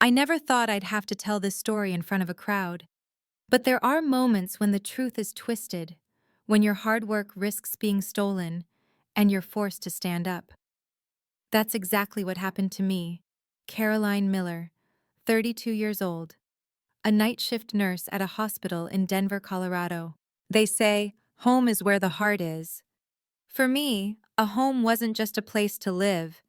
I never thought I'd have to tell this story in front of a crowd. But there are moments when the truth is twisted, when your hard work risks being stolen, and you're forced to stand up. That's exactly what happened to me. Caroline Miller, 32 years old, a night shift nurse at a hospital in Denver, Colorado. They say, home is where the heart is. For me, a home wasn't just a place to live.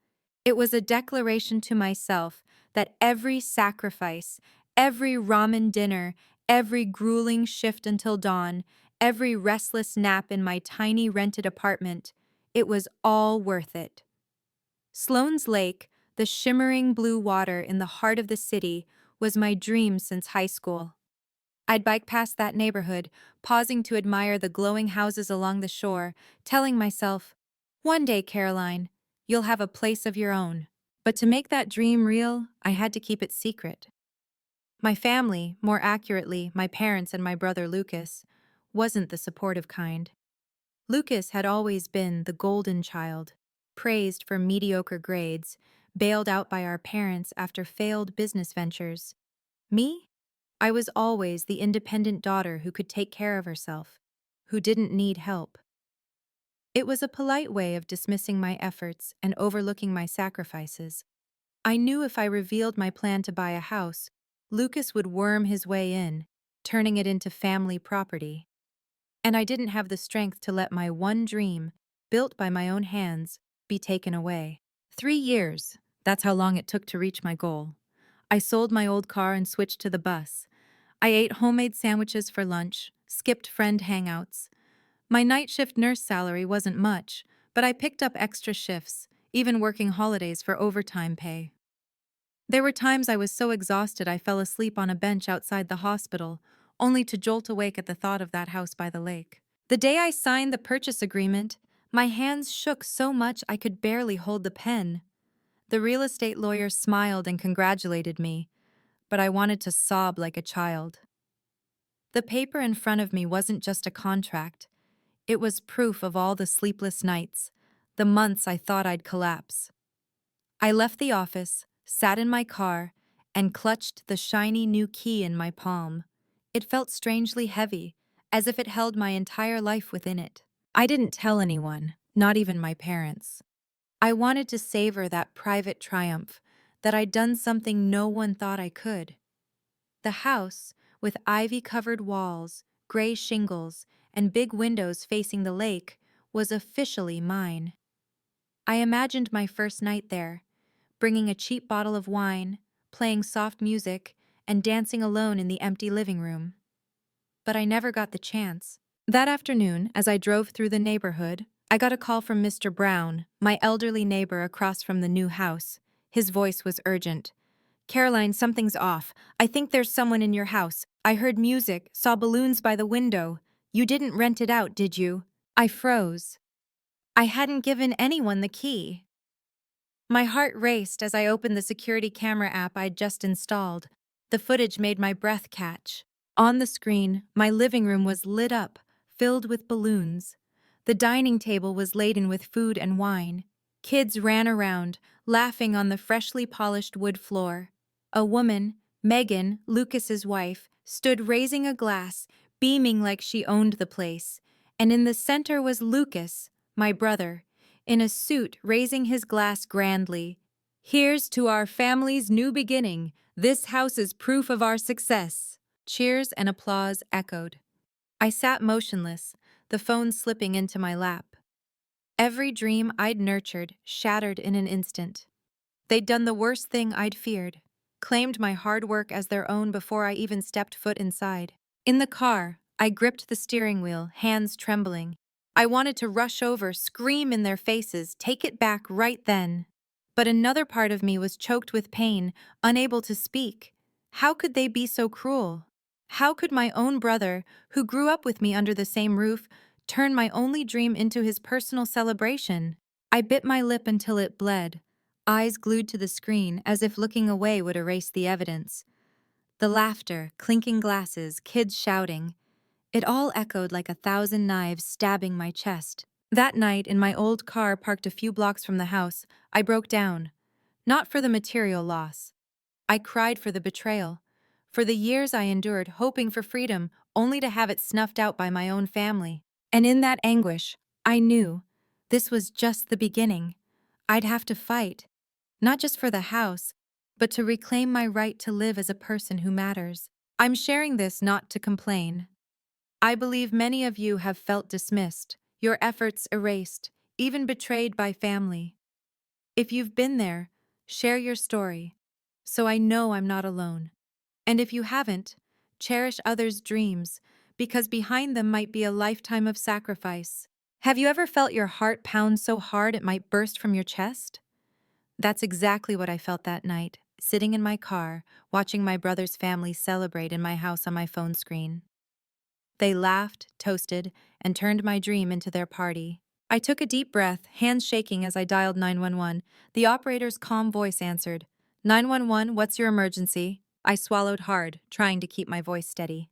It was a declaration to myself that every sacrifice, every ramen dinner, every grueling shift until dawn, every restless nap in my tiny rented apartment, it was all worth it. Sloan's Lake, the shimmering blue water in the heart of the city, was my dream since high school. I'd bike past that neighborhood, pausing to admire the glowing houses along the shore, telling myself, one day, Caroline, you'll have a place of your own. But to make that dream real, I had to keep it secret. My family, more accurately, my parents and my brother Lucas, wasn't the supportive kind. Lucas had always been the golden child, praised for mediocre grades, bailed out by our parents after failed business ventures. Me? I was always the independent daughter who could take care of herself, who didn't need help. It was a polite way of dismissing my efforts and overlooking my sacrifices. I knew if I revealed my plan to buy a house, Lucas would worm his way in, turning it into family property. And I didn't have the strength to let my one dream, built by my own hands, be taken away. 3 years, that's how long it took to reach my goal. I sold my old car and switched to the bus. I ate homemade sandwiches for lunch, skipped friend hangouts. My night shift nurse salary wasn't much, but I picked up extra shifts, even working holidays for overtime pay. There were times I was so exhausted I fell asleep on a bench outside the hospital, only to jolt awake at the thought of that house by the lake. The day I signed the purchase agreement, my hands shook so much I could barely hold the pen. The real estate lawyer smiled and congratulated me, but I wanted to sob like a child. The paper in front of me wasn't just a contract. It was proof of all the sleepless nights, the months I thought I'd collapse. I left the office, sat in my car, and clutched the shiny new key in my palm. It felt strangely heavy, as if it held my entire life within it. I didn't tell anyone, not even my parents. I wanted to savor that private triumph, that I'd done something no one thought I could. The house, with ivy-covered walls, gray shingles, and big windows facing the lake, was officially mine. I imagined my first night there, bringing a cheap bottle of wine, playing soft music, and dancing alone in the empty living room. But I never got the chance. That afternoon, as I drove through the neighborhood, I got a call from Mr. Brown, my elderly neighbor across from the new house. His voice was urgent. Caroline, something's off. I think there's someone in your house. I heard music, saw balloons by the window. You didn't rent it out, did you? I froze. I hadn't given anyone the key. My heart raced as I opened the security camera app I'd just installed. The footage made my breath catch. On the screen, my living room was lit up, filled with balloons. The dining table was laden with food and wine. Kids ran around, laughing on the freshly polished wood floor. A woman, Megan, Lucas's wife, stood raising a glass, beaming like she owned the place. And in the center was Lucas, my brother, in a suit raising his glass grandly. Here's to our family's new beginning. This house is proof of our success. Cheers and applause echoed. I sat motionless, the phone slipping into my lap. Every dream I'd nurtured shattered in an instant. They'd done the worst thing I'd feared, claimed my hard work as their own before I even stepped foot inside. In the car, I gripped the steering wheel, hands trembling. I wanted to rush over, scream in their faces, take it back right then. But another part of me was choked with pain, unable to speak. How could they be so cruel? How could my own brother, who grew up with me under the same roof, turn my only dream into his personal celebration? I bit my lip until it bled, eyes glued to the screen as if looking away would erase the evidence. The laughter, clinking glasses, kids shouting. It all echoed like 1,000 knives stabbing my chest. That night, in my old car parked a few blocks from the house, I broke down. Not for the material loss, I cried for the betrayal, for the years I endured hoping for freedom only to have it snuffed out by my own family. And in that anguish, I knew this was just the beginning. I'd have to fight, not just for the house, but to reclaim my right to live as a person who matters. I'm sharing this not to complain. I believe many of you have felt dismissed, your efforts erased, even betrayed by family. If you've been there, share your story, so I know I'm not alone. And if you haven't, cherish others' dreams, because behind them might be a lifetime of sacrifice. Have you ever felt your heart pound so hard it might burst from your chest? That's exactly what I felt that night, sitting in my car, watching my brother's family celebrate in my house on my phone screen. They laughed, toasted, and turned my dream into their party. I took a deep breath, hands shaking as I dialed 911. The operator's calm voice answered, 911, what's your emergency? I swallowed hard, trying to keep my voice steady.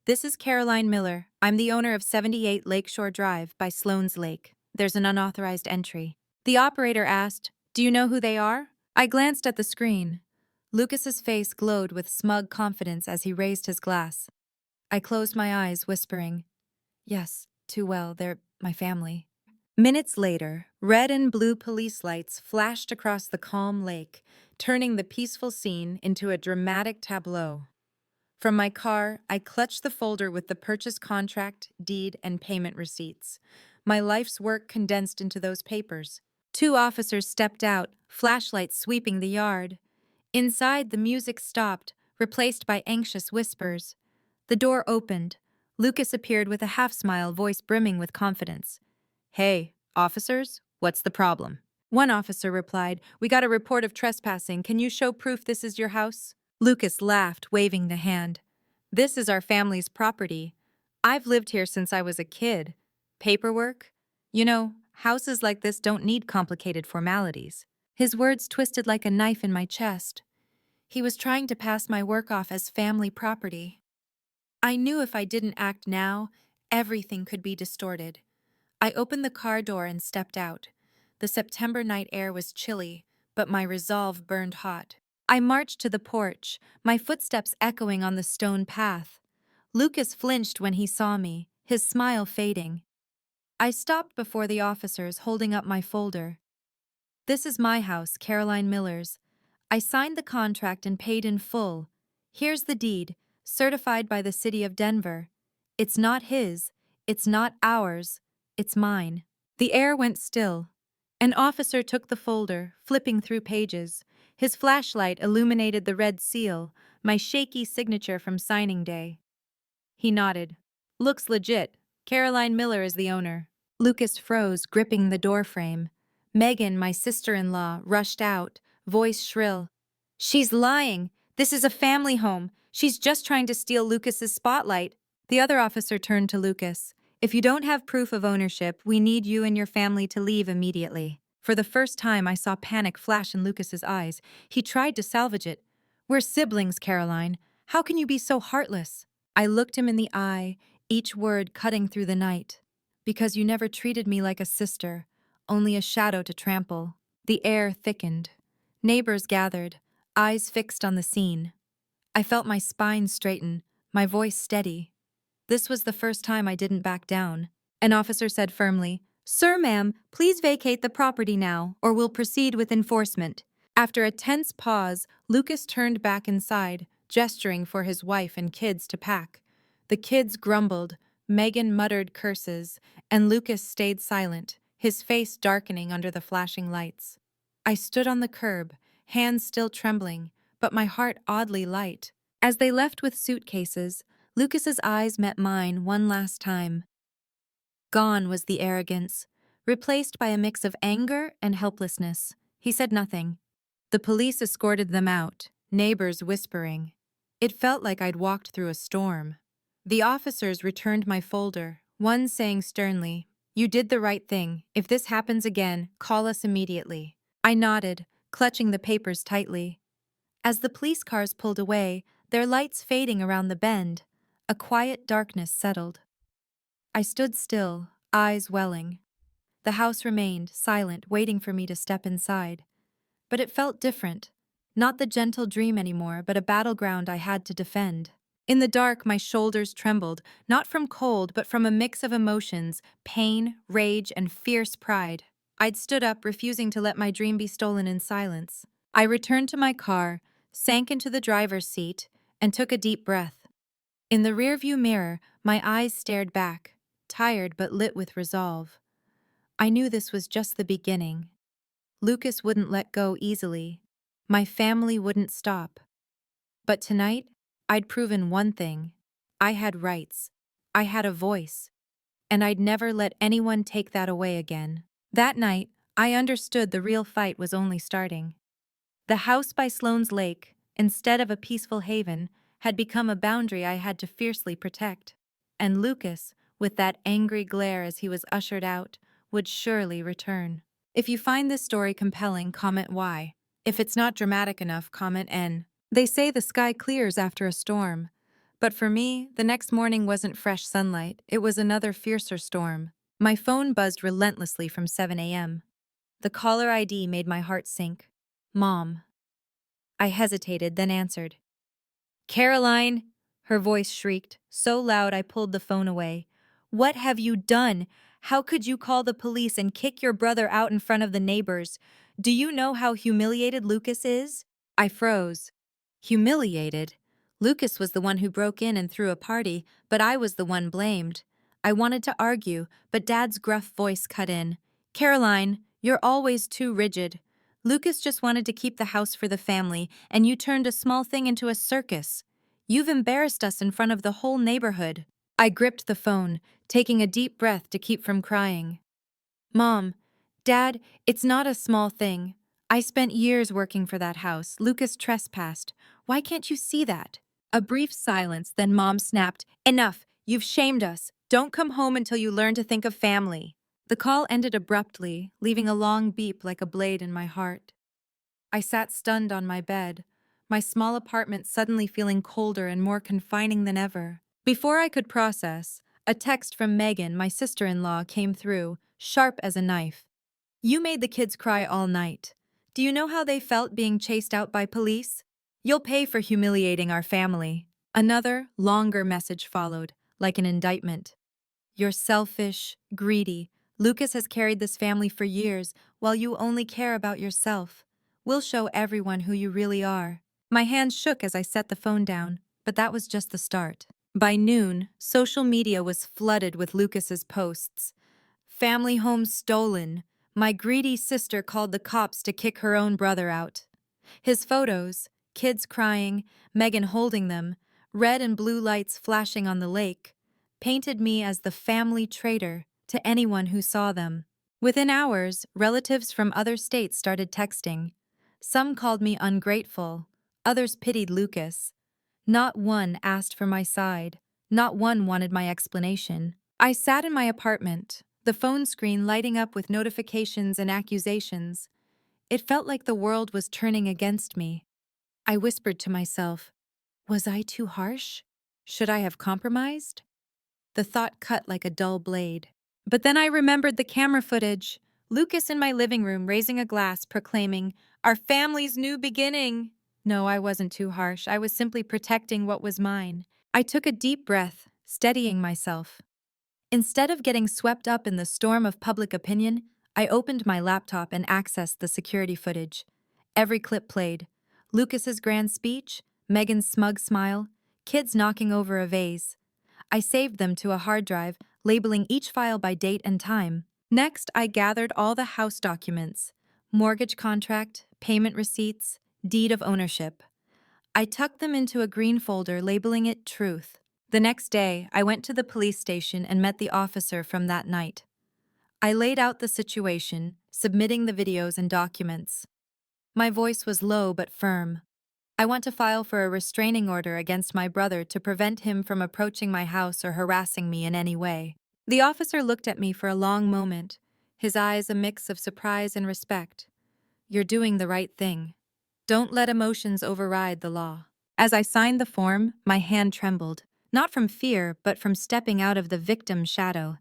This is Caroline Miller. I'm the owner of 78 Lakeshore Drive by Sloan's Lake. There's an unauthorized entry. The operator asked, do you know who they are? I glanced at the screen. Lucas's face glowed with smug confidence as he raised his glass. I closed my eyes, whispering, yes, too well, they're my family. Minutes later, red and blue police lights flashed across the calm lake, turning the peaceful scene into a dramatic tableau. From my car, I clutched the folder with the purchase contract, deed, and payment receipts. My life's work condensed into those papers. Two officers stepped out, flashlights sweeping the yard. Inside, the music stopped, replaced by anxious whispers. The door opened. Lucas appeared with a half-smile, voice brimming with confidence. Hey, officers, what's the problem? One officer replied, we got a report of trespassing. Can you show proof this is your house? Lucas laughed, waving the hand. This is our family's property. I've lived here since I was a kid. Paperwork? You know, houses like this don't need complicated formalities. His words twisted like a knife in my chest. He was trying to pass my work off as family property. I knew if I didn't act now, everything could be distorted. I opened the car door and stepped out. The September night air was chilly, but my resolve burned hot. I marched to the porch, my footsteps echoing on the stone path. Lucas flinched when he saw me, his smile fading. I stopped before the officers, holding up my folder. This is my house, Caroline Miller's. I signed the contract and paid in full. Here's the deed, certified by the city of Denver. It's not his, it's not ours, it's mine. The air went still. An officer took the folder, flipping through pages. His flashlight illuminated the red seal, my shaky signature from signing day. He nodded. Looks legit. Caroline Miller is the owner. Lucas froze, gripping the doorframe. Megan, my sister-in-law, rushed out, voice shrill. She's lying. This is a family home. She's just trying to steal Lucas's spotlight. The other officer turned to Lucas. If you don't have proof of ownership, we need you and your family to leave immediately. For the first time, I saw panic flash in Lucas's eyes. He tried to salvage it. We're siblings, Caroline. How can you be so heartless? I looked him in the eye, each word cutting through the night. Because you never treated me like a sister, only a shadow to trample. The air thickened. Neighbors gathered, eyes fixed on the scene. I felt my spine straighten, my voice steady. This was the first time I didn't back down. An officer said firmly, Sir, ma'am, please vacate the property now, or we'll proceed with enforcement. After a tense pause, Lucas turned back inside, gesturing for his wife and kids to pack. The kids grumbled, Megan muttered curses, and Lucas stayed silent, his face darkening under the flashing lights. I stood on the curb, hands still trembling, but my heart oddly light. As they left with suitcases, Lucas's eyes met mine one last time. Gone was the arrogance, replaced by a mix of anger and helplessness. He said nothing. The police escorted them out, neighbors whispering. It felt like I'd walked through a storm. The officers returned my folder, one saying sternly, You did the right thing. If this happens again, call us immediately. I nodded, clutching the papers tightly. As the police cars pulled away, their lights fading around the bend, a quiet darkness settled. I stood still, eyes welling. The house remained, silent, waiting for me to step inside. But it felt different. Not the gentle dream anymore, but a battleground I had to defend. In the dark, my shoulders trembled, not from cold, but from a mix of emotions, pain, rage, and fierce pride. I'd stood up, refusing to let my dream be stolen in silence. I returned to my car, sank into the driver's seat, and took a deep breath. In the rearview mirror, my eyes stared back, tired but lit with resolve. I knew this was just the beginning. Lucas wouldn't let go easily. My family wouldn't stop. But tonight, I'd proven one thing. I had rights. I had a voice. And I'd never let anyone take that away again. That night, I understood the real fight was only starting. The house by Sloan's lake, instead of a peaceful haven, had become a boundary I had to fiercely protect. And Lucas, with that angry glare as he was ushered out, would surely return. If you find this story compelling, comment Y. If it's not dramatic enough, comment N. They say the sky clears after a storm. But for me, the next morning wasn't fresh sunlight, it was another fiercer storm. My phone buzzed relentlessly from 7 a.m. The caller ID made my heart sink. Mom. I hesitated, then answered. Caroline, her voice shrieked, so loud I pulled the phone away. What have you done? How could you call the police and kick your brother out in front of the neighbors? Do you know how humiliated Lucas is? I froze. Humiliated? Lucas was the one who broke in and threw a party, but I was the one blamed. I wanted to argue, but Dad's gruff voice cut in. Caroline, you're always too rigid. Lucas just wanted to keep the house for the family, and you turned a small thing into a circus. You've embarrassed us in front of the whole neighborhood. I gripped the phone, taking a deep breath to keep from crying. Mom, Dad, it's not a small thing. I spent years working for that house. Lucas trespassed. Why can't you see that? A brief silence, then Mom snapped, Enough! You've shamed us. Don't come home until you learn to think of family. The call ended abruptly, leaving a long beep like a blade in my heart. I sat stunned on my bed, my small apartment suddenly feeling colder and more confining than ever. Before I could process, a text from Megan, my sister-in-law, came through, sharp as a knife. You made the kids cry all night. Do you know how they felt being chased out by police? You'll pay for humiliating our family. Another, longer message followed, like an indictment. You're selfish, greedy. Lucas has carried this family for years, while you only care about yourself. We'll show everyone who you really are. My hands shook as I set the phone down, but that was just the start. By noon, social media was flooded with Lucas's posts. Family home stolen. My greedy sister called the cops to kick her own brother out. His photos, kids crying, Megan holding them, red and blue lights flashing on the lake, painted me as the family traitor to anyone who saw them. Within hours, relatives from other states started texting. Some called me ungrateful, others pitied Lucas. Not one asked for my side, not one wanted my explanation. I sat in my apartment, the phone screen lighting up with notifications and accusations. It felt like the world was turning against me. I whispered to myself, was I too harsh? Should I have compromised? The thought cut like a dull blade. But then I remembered the camera footage. Lucas in my living room raising a glass, proclaiming, Our family's new beginning. No, I wasn't too harsh. I was simply protecting what was mine. I took a deep breath, steadying myself. Instead of getting swept up in the storm of public opinion, I opened my laptop and accessed the security footage. Every clip played. Lucas's grand speech, Megan's smug smile, kids knocking over a vase. I saved them to a hard drive, labeling each file by date and time. Next, I gathered all the house documents, mortgage contract, payment receipts, deed of ownership. I tucked them into a green folder, labeling it Truth. The next day, I went to the police station and met the officer from that night. I laid out the situation, submitting the videos and documents. My voice was low but firm. I want to file for a restraining order against my brother to prevent him from approaching my house or harassing me in any way. The officer looked at me for a long moment, his eyes a mix of surprise and respect. You're doing the right thing. Don't let emotions override the law. As I signed the form, my hand trembled, not from fear, but from stepping out of the victim's shadow.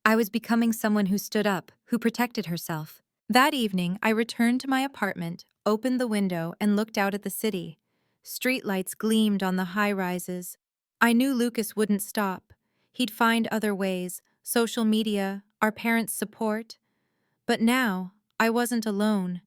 I was becoming someone who stood up, who protected herself. That evening, I returned to my apartment, opened the window, and looked out at the city. Streetlights gleamed on the high rises. I knew Lucas wouldn't stop. He'd find other ways, social media, our parents' support. But now, I wasn't alone.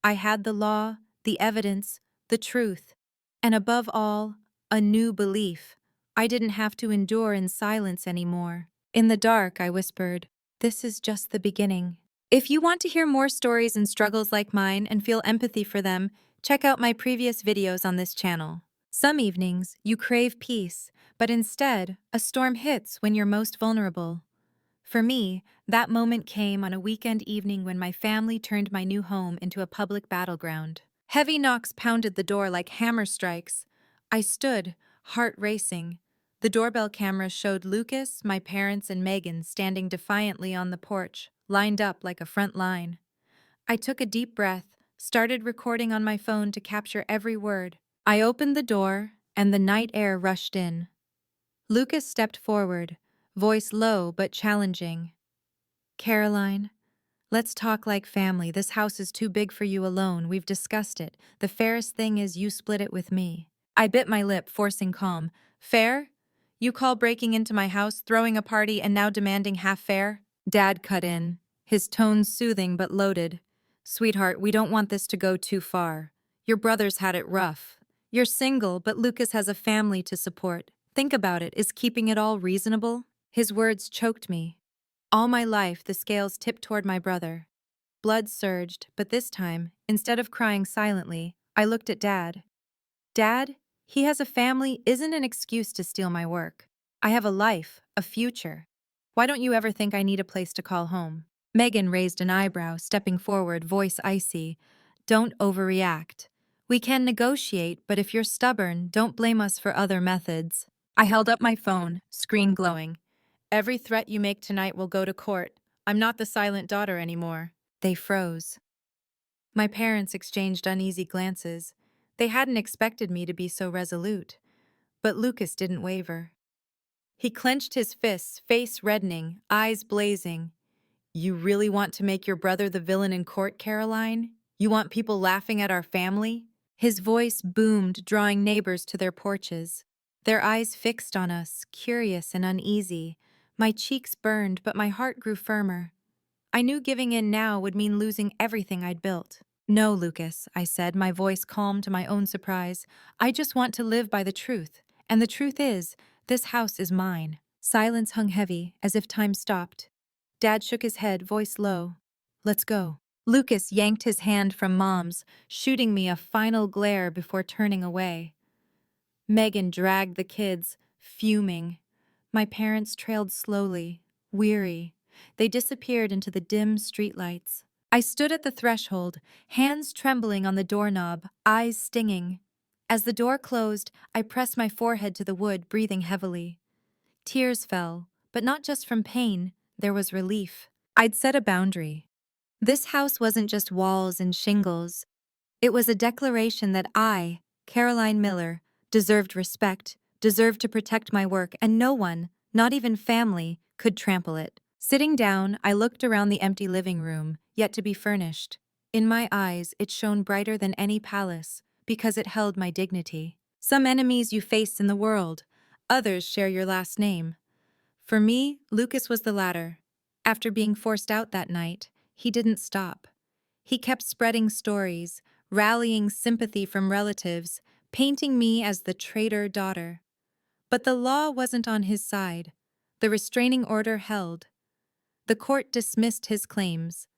I had the law, the evidence, the truth, and above all, a new belief. I didn't have to endure in silence anymore. In the dark, I whispered, "This is just the beginning." If you want to hear more stories and struggles like mine and feel empathy for them, check out my previous videos on this channel. Some evenings, you crave peace, but instead, a storm hits when you're most vulnerable. For me, that moment came on a weekend evening when my family turned my new home into a public battleground. Heavy knocks pounded the door like hammer strikes. I stood, heart racing. The doorbell camera showed Lucas, my parents, and Megan standing defiantly on the porch, lined up like a front line. I took a deep breath, started recording on my phone to capture every word. I opened the door, and the night air rushed in. Lucas stepped forward, voice low but challenging. "Caroline, let's talk like family. This house is too big for you alone. We've discussed it. The fairest thing is you split it with me." I bit my lip, forcing calm. "Fair? You call breaking into my house, throwing a party, and now demanding half fair?" Dad cut in, his tone soothing but loaded. "Sweetheart, we don't want this to go too far. Your brother's had it rough. You're single, but Lucas has a family to support. Think about it. Is keeping it all reasonable?" His words choked me. All my life, the scales tipped toward my brother. Blood surged, but this time, instead of crying silently, I looked at Dad. "Dad, he has a family isn't an excuse to steal my work. I have a life, a future. Why don't you ever think I need a place to call home?" Megan raised an eyebrow, stepping forward, voice icy. "Don't overreact. We can negotiate, but if you're stubborn, don't blame us for other methods." I held up my phone, screen glowing. "Every threat you make tonight will go to court. I'm not the silent daughter anymore." They froze. My parents exchanged uneasy glances. They hadn't expected me to be so resolute. But Lucas didn't waver. He clenched his fists, face reddening, eyes blazing. "You really want to make your brother the villain in court, Caroline? You want people laughing at our family?" His voice boomed, drawing neighbors to their porches. Their eyes fixed on us, curious and uneasy. My cheeks burned, but my heart grew firmer. I knew giving in now would mean losing everything I'd built. "No, Lucas," I said, my voice calm to my own surprise. "I just want to live by the truth. And the truth is, this house is mine." Silence hung heavy, as if time stopped. Dad shook his head, voice low. "Let's go." Lucas yanked his hand from Mom's, shooting me a final glare before turning away. Megan dragged the kids, fuming. My parents trailed slowly, weary. They disappeared into the dim streetlights. I stood at the threshold, hands trembling on the doorknob, eyes stinging. As the door closed, I pressed my forehead to the wood, breathing heavily. Tears fell, but not just from pain, there was relief. I'd set a boundary. This house wasn't just walls and shingles. It was a declaration that I, Caroline Miller, deserved respect, deserved to protect my work, and no one, not even family, could trample it. Sitting down, I looked around the empty living room, yet to be furnished. In my eyes, it shone brighter than any palace, because it held my dignity. Some enemies you face in the world, others share your last name. For me, Lucas was the latter. After being forced out that night, he didn't stop. He kept spreading stories, rallying sympathy from relatives, painting me as the traitor daughter. But the law wasn't on his side. The restraining order held. The court dismissed his claims.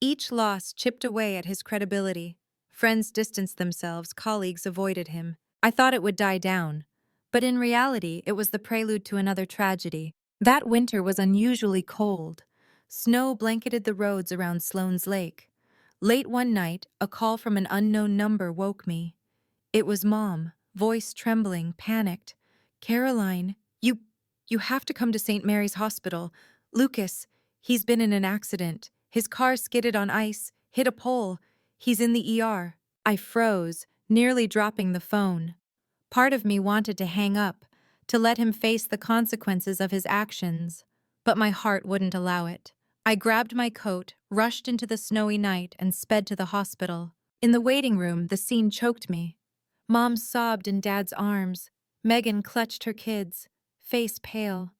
Each loss chipped away at his credibility. Friends distanced themselves, colleagues avoided him. I thought it would die down. But in reality, it was the prelude to another tragedy. That winter was unusually cold. Snow blanketed the roads around Sloan's Lake. Late one night, a call from an unknown number woke me. It was Mom, voice trembling, panicked. "Caroline, you have to come to St. Mary's Hospital. Lucas, he's been in an accident. His car skidded on ice, hit a pole. He's in the ER." I froze, nearly dropping the phone. Part of me wanted to hang up, to let him face the consequences of his actions, but my heart wouldn't allow it. I grabbed my coat, rushed into the snowy night, and sped to the hospital. In the waiting room, the scene choked me. Mom sobbed in Dad's arms. Megan clutched her kids, face pale.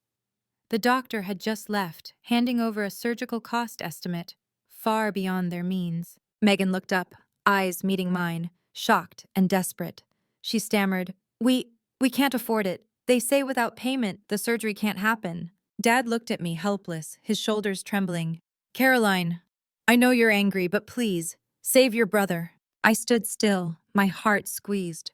The doctor had just left, handing over a surgical cost estimate, far beyond their means. Megan looked up, eyes meeting mine, shocked and desperate. She stammered, We can't afford it. They say without payment, the surgery can't happen." Dad looked at me helpless, his shoulders trembling. "Caroline, I know you're angry, but please, save your brother." I stood still, my heart squeezed.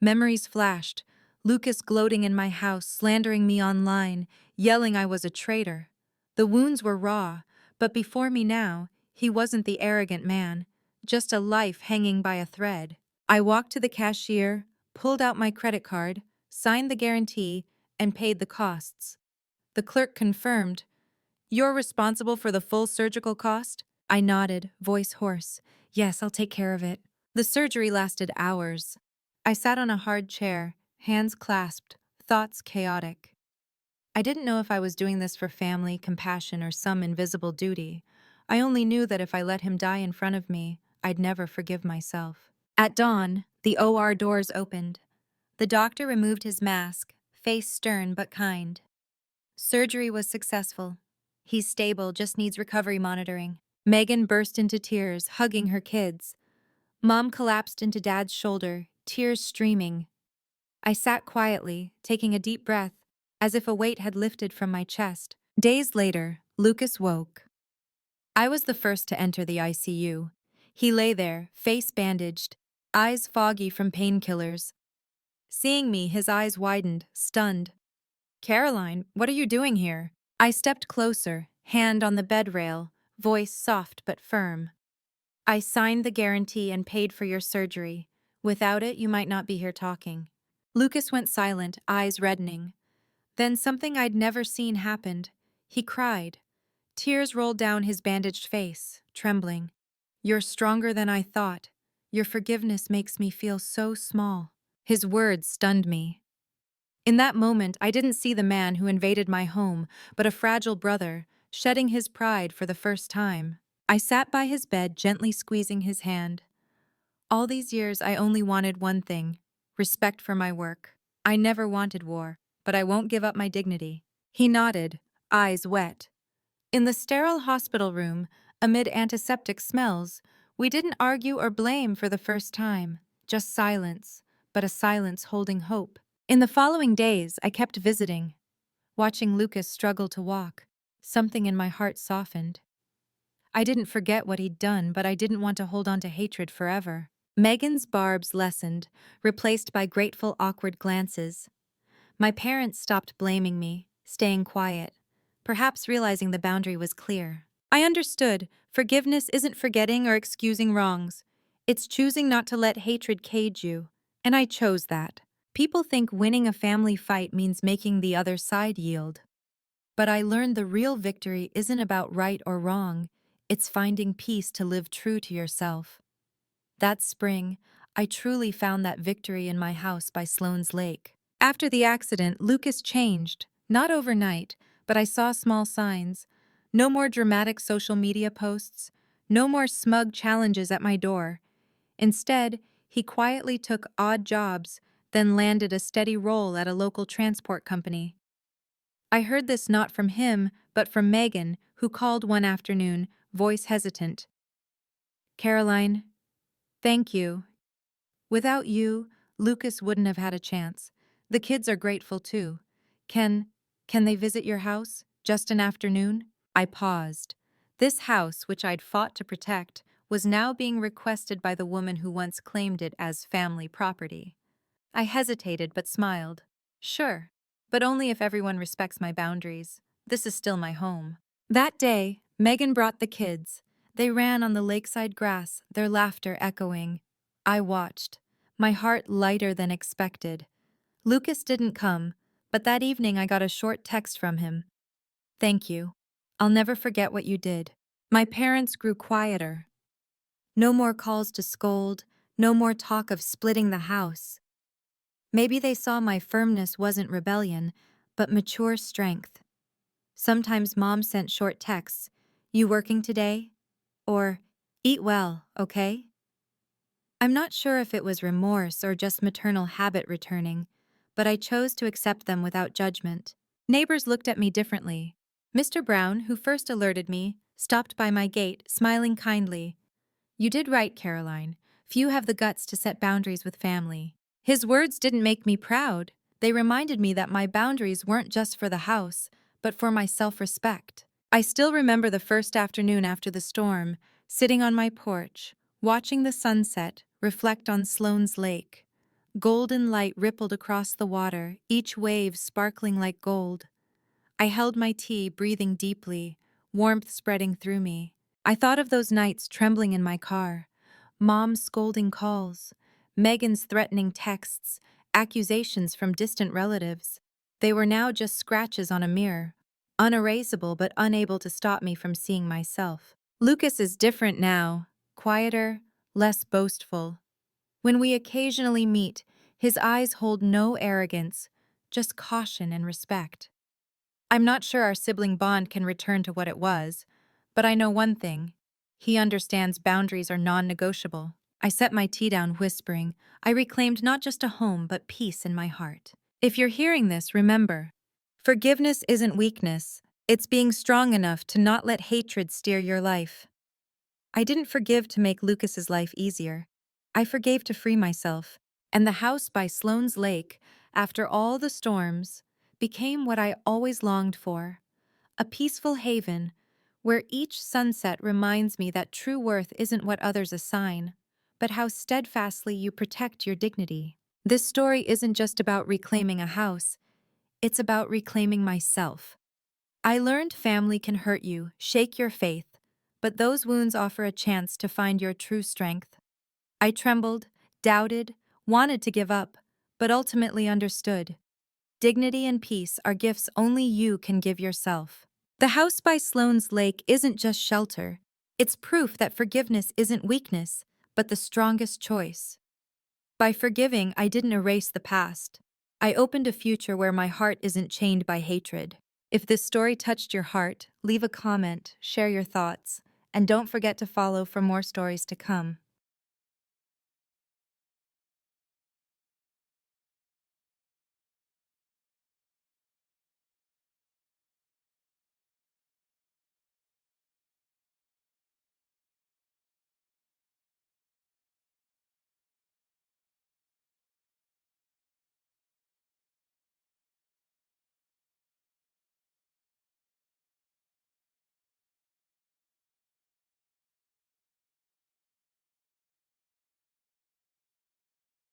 Memories flashed. Lucas gloating in my house, slandering me online, yelling I was a traitor. The wounds were raw, but before me now, he wasn't the arrogant man, just a life hanging by a thread. I walked to the cashier, pulled out my credit card, signed the guarantee, and paid the costs. The clerk confirmed, "You're responsible for the full surgical cost?" I nodded, voice hoarse. "Yes, I'll take care of it." The surgery lasted hours. I sat on a hard chair, hands clasped, thoughts chaotic. I didn't know if I was doing this for family, compassion, or some invisible duty. I only knew that if I let him die in front of me, I'd never forgive myself. At dawn, the OR doors opened. The doctor removed his mask, face stern but kind. Surgery was successful. He's stable, just needs recovery monitoring. Megan burst into tears, hugging her kids. Mom collapsed into Dad's shoulder, tears streaming. I sat quietly, taking a deep breath, as if a weight had lifted from my chest. Days later, Lucas woke. I was the first to enter the ICU. He lay there, face bandaged, eyes foggy from painkillers. Seeing me, his eyes widened, stunned. "Caroline, what are you doing here?" I stepped closer, hand on the bed rail, voice soft but firm. "I signed the guarantee and paid for your surgery. Without it, you might not be here talking." Lucas went silent, eyes reddening. Then something I'd never seen happened. He cried. Tears rolled down his bandaged face, trembling. "You're stronger than I thought. Your forgiveness makes me feel so small." His words stunned me. In that moment, I didn't see the man who invaded my home, but a fragile brother, shedding his pride for the first time. I sat by his bed, gently squeezing his hand. All these years, I only wanted one thing: respect for my work. I never wanted war, but I won't give up my dignity. He nodded, eyes wet. In the sterile hospital room, amid antiseptic smells, we didn't argue or blame for the first time, just silence, but a silence holding hope. In the following days, I kept visiting, watching Lucas struggle to walk. Something in my heart softened. I didn't forget what he'd done, but I didn't want to hold on to hatred forever. Megan's barbs lessened, replaced by grateful, awkward glances. My parents stopped blaming me, staying quiet, perhaps realizing the boundary was clear. I understood. Forgiveness isn't forgetting or excusing wrongs. It's choosing not to let hatred cage you. And I chose that. People think winning a family fight means making the other side yield. But I learned the real victory isn't about right or wrong. It's finding peace to live true to yourself. That spring, I truly found that victory in my house by Sloan's Lake. After the accident, Lucas changed. Not overnight, but I saw small signs. No more dramatic social media posts. No more smug challenges at my door. Instead, he quietly took odd jobs, then landed a steady role at a local transport company. I heard this not from him, but from Megan, who called one afternoon, voice hesitant. "Caroline, thank you. Without you, Lucas wouldn't have had a chance. The kids are grateful too. Can they visit your house? Just an afternoon?" I paused. This house, which I'd fought to protect, was now being requested by the woman who once claimed it as family property. I hesitated but smiled. "Sure, but only if everyone respects my boundaries. This is still my home." That day, Megan brought the kids. They ran on the lakeside grass, their laughter echoing. I watched, my heart lighter than expected. Lucas didn't come, but that evening I got a short text from him. "Thank you. I'll never forget what you did." My parents grew quieter. No more calls to scold, no more talk of splitting the house. Maybe they saw my firmness wasn't rebellion, but mature strength. Sometimes Mom sent short texts. "You working today?" or eat well, okay? I'm not sure if it was remorse or just maternal habit returning, but I chose to accept them without judgment. Neighbors looked at me differently. Mr. Brown, who first alerted me, stopped by my gate, smiling kindly. "You did right, Caroline. Few have the guts to set boundaries with family." His words didn't make me proud. They reminded me that my boundaries weren't just for the house, but for my self-respect. I still remember the first afternoon after the storm, sitting on my porch, watching the sunset reflect on Sloan's lake. Golden light rippled across the water, each wave sparkling like gold. I held my tea, breathing deeply, warmth spreading through me. I thought of those nights trembling in my car, Mom's scolding calls, Megan's threatening texts, accusations from distant relatives. They were now just scratches on a mirror, unerasable but unable to stop me from seeing myself. Lucas is different now, quieter, less boastful. When we occasionally meet, his eyes hold no arrogance, just caution and respect. I'm not sure our sibling bond can return to what it was, but I know one thing. He understands boundaries are non-negotiable. I set my tea down, whispering. I reclaimed not just a home, but peace in my heart. If you're hearing this, remember, forgiveness isn't weakness. It's being strong enough to not let hatred steer your life. I didn't forgive to make Lucas's life easier. I forgave to free myself. And the house by Sloan's lake, after all the storms, became what I always longed for. A peaceful haven, where each sunset reminds me that true worth isn't what others assign, but how steadfastly you protect your dignity. This story isn't just about reclaiming a house, it's about reclaiming myself. I learned family can hurt you, shake your faith, but those wounds offer a chance to find your true strength. I trembled, doubted, wanted to give up, but ultimately understood. Dignity and peace are gifts only you can give yourself. The house by Sloan's lake isn't just shelter. It's proof that forgiveness isn't weakness, but the strongest choice. By forgiving, I didn't erase the past. I opened a future where my heart isn't chained by hatred. If this story touched your heart, leave a comment, share your thoughts, and don't forget to follow for more stories to come.